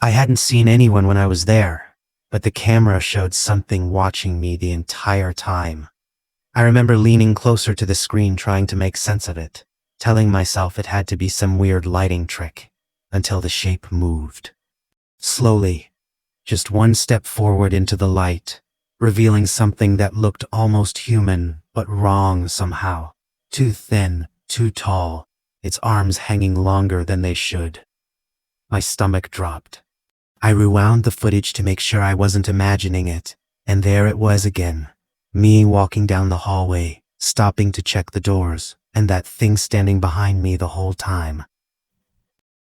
I hadn't seen anyone when I was there, but the camera showed something watching me the entire time. I remember leaning closer to the screen trying to make sense of it, telling myself it had to be some weird lighting trick, until the shape moved. Slowly, just one step forward into the light, revealing something that looked almost human, but wrong somehow. Too thin, too tall, its arms hanging longer than they should. My stomach dropped. I rewound the footage to make sure I wasn't imagining it, and there it was again. Me walking down the hallway, stopping to check the doors, and that thing standing behind me the whole time.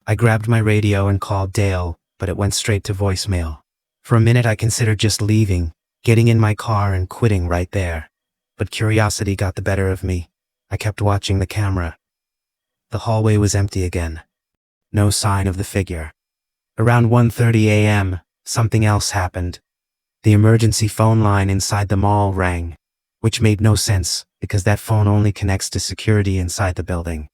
I grabbed my radio and called Dale, but it went straight to voicemail. For a minute I considered just leaving, getting in my car and quitting right there. But curiosity got the better of me. I kept watching the camera. The hallway was empty again. No sign of the figure. Around 1:30 a.m., something else happened. The emergency phone line inside the mall rang, which made no sense because that phone only connects to security inside the building.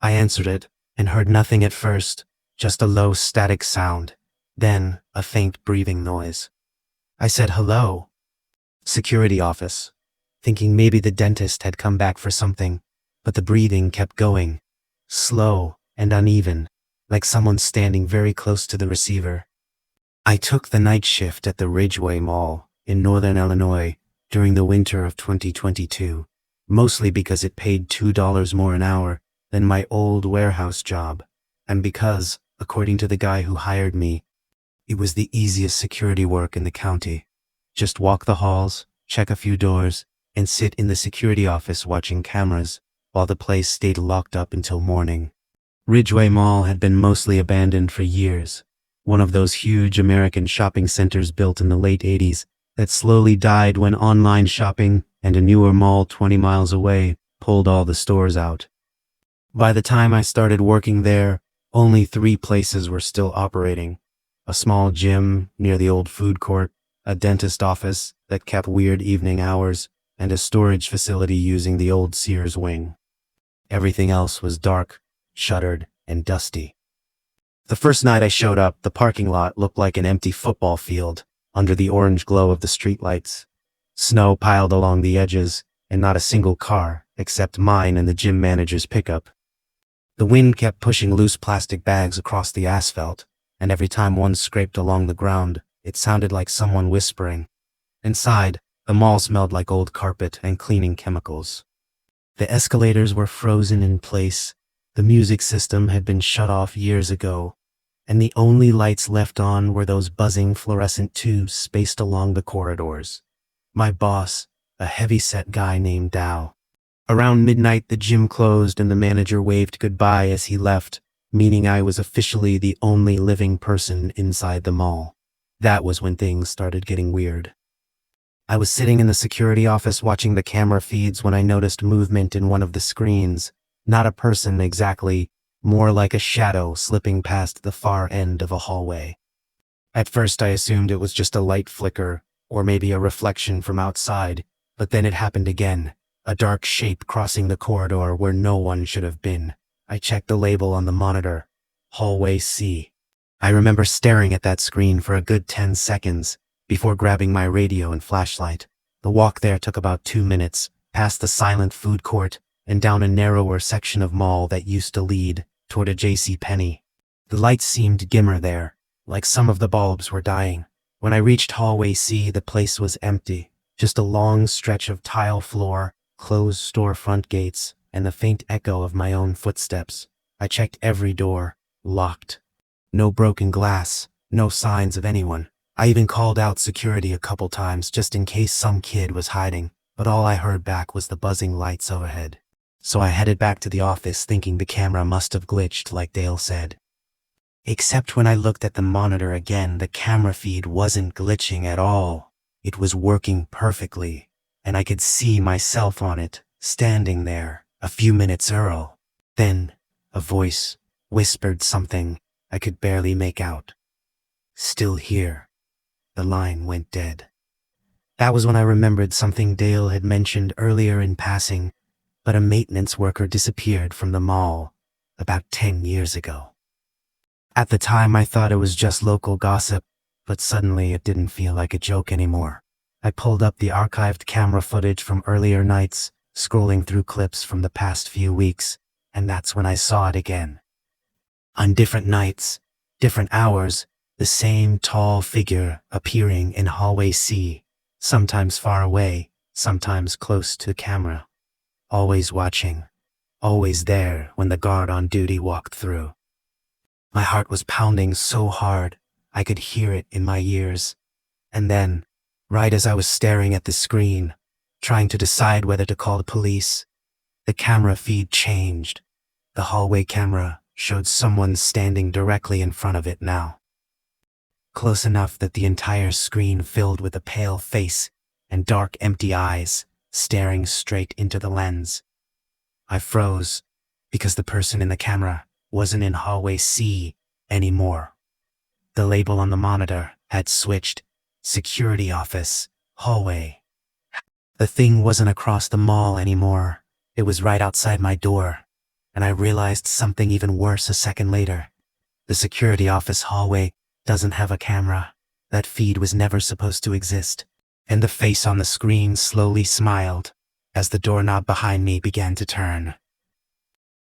I answered it and heard nothing at first, just a low static sound, then a faint breathing noise. I said hello. Security office, thinking maybe the dentist had come back for something, but the breathing kept going, slow and uneven, like someone standing very close to the receiver. I took the night shift at the Ridgeway Mall in Northern Illinois during the winter of 2022, mostly because it paid $2 more an hour than my old warehouse job, and because, according to the guy who hired me, it was the easiest security work in the county. Just walk the halls, check a few doors, and sit in the security office watching cameras while the place stayed locked up until morning. Ridgeway Mall had been mostly abandoned for years, one of those huge American shopping centers built in the late 80s that slowly died when online shopping and a newer mall 20 miles away pulled all the stores out. By the time I started working there, only 3 places were still operating: a small gym near the old food court, a dentist office that kept weird evening hours, and a storage facility using the old Sears wing. Everything else was dark, shuttered, and dusty. The first night I showed up, the parking lot looked like an empty football field under the orange glow of the streetlights. Snow piled along the edges, and not a single car, except mine and the gym manager's pickup. The wind kept pushing loose plastic bags across the asphalt, and every time one scraped along the ground, it sounded like someone whispering. Inside, the mall smelled like old carpet and cleaning chemicals. The escalators were frozen in place. The music system had been shut off years ago, and the only lights left on were those buzzing fluorescent tubes spaced along the corridors. My boss, a heavy-set guy named Dow. Around midnight the gym closed and the manager waved goodbye as he left, meaning I was officially the only living person inside the mall. That was when things started getting weird. I was sitting in the security office watching the camera feeds when I noticed movement in one of the screens. Not a person exactly, more like a shadow slipping past the far end of a hallway. At first I assumed it was just a light flicker, or maybe a reflection from outside, but then it happened again, a dark shape crossing the corridor where no one should have been. I checked the label on the monitor, Hallway C. I remember staring at that screen for a good 10 seconds, before grabbing my radio and flashlight. The walk there took about 2 minutes, past the silent food court, and down a narrower section of mall that used to lead toward a JCPenney. The lights seemed dimmer there, like some of the bulbs were dying. When I reached Hallway C, the place was empty, just a long stretch of tile floor, closed storefront gates, and the faint echo of my own footsteps. I checked every door, locked. No broken glass, no signs of anyone. I even called out security a couple times just in case some kid was hiding, but all I heard back was the buzzing lights overhead. So I headed back to the office thinking the camera must have glitched like Dale said. Except when I looked at the monitor again, the camera feed wasn't glitching at all. It was working perfectly, and I could see myself on it, standing there, a few minutes early. Then, a voice whispered something I could barely make out. Still here. The line went dead. That was when I remembered something Dale had mentioned earlier in passing, but a maintenance worker disappeared from the mall about 10 years ago. At the time, I thought it was just local gossip, but suddenly it didn't feel like a joke anymore. I pulled up the archived camera footage from earlier nights, scrolling through clips from the past few weeks, and that's when I saw it again. On different nights, different hours, the same tall figure appearing in hallway C, sometimes far away, sometimes close to the camera. Always watching, always there when the guard on duty walked through. My heart was pounding so hard, I could hear it in my ears. And then, right as I was staring at the screen, trying to decide whether to call the police, the camera feed changed. The hallway camera showed someone standing directly in front of it now. Close enough that the entire screen filled with a pale face and dark empty eyes, staring straight into the lens. I froze, because the person in the camera wasn't in hallway C anymore. The label on the monitor had switched. Security office, hallway. The thing wasn't across the mall anymore. It was right outside my door. And I realized something even worse a second later. The security office hallway doesn't have a camera. That feed was never supposed to exist. And the face on the screen slowly smiled as the doorknob behind me began to turn.